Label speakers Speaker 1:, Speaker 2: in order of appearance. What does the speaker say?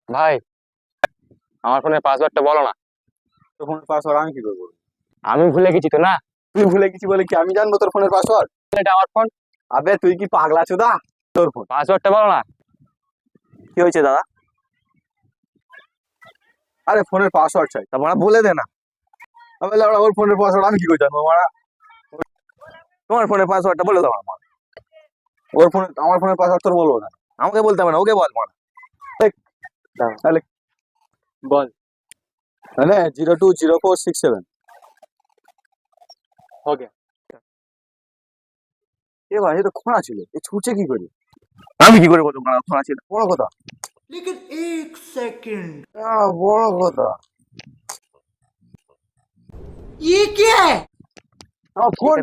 Speaker 1: ভাই, আমার ফোনের পাসওয়ার্ডটা বলো না।
Speaker 2: তোর ফোনের পাসওয়ার্ড আমি কি করবো?
Speaker 1: আমি ভুলে গেছি তো না।
Speaker 2: তুই ভুলে গেছি বলে কি আমি জানবো তোর ফোনের পাসওয়ার্ড?
Speaker 1: এটা আমার ফোন।
Speaker 2: আবে তুই কি পাগলা চোদা? তোর ফোন
Speaker 1: পাসওয়ার্ডটা বলো না।
Speaker 2: কি হয়েছে দাদা? আরে ফোনের পাসওয়ার্ড চাই, তা মারা বলে দে না। আমি বললাম, ওর ফোনের পাসওয়ার্ড আমি কি করে জানবো মারা? তোমার ফোনের পাসওয়ার্ডটা বলে দাও আমার। ওর ফোনের আমার ফোনের পাসওয়ার্ড তোর বলবো না, আমাকে বলতে হবে না, ওকে বল মারা। তাহলে
Speaker 1: বল।
Speaker 2: তাহলে 020467।
Speaker 1: ওকে।
Speaker 2: এ ভাই, এ তো খোঁড়া ছিল, এ ছুটছে কি করে? আমি কি করে বলবো মারা খোঁড়া ছিল? বড় কথা।
Speaker 3: लेकिन एक सेकंड
Speaker 2: বড় কথা।
Speaker 3: ये क्या है
Speaker 2: আমার ফোন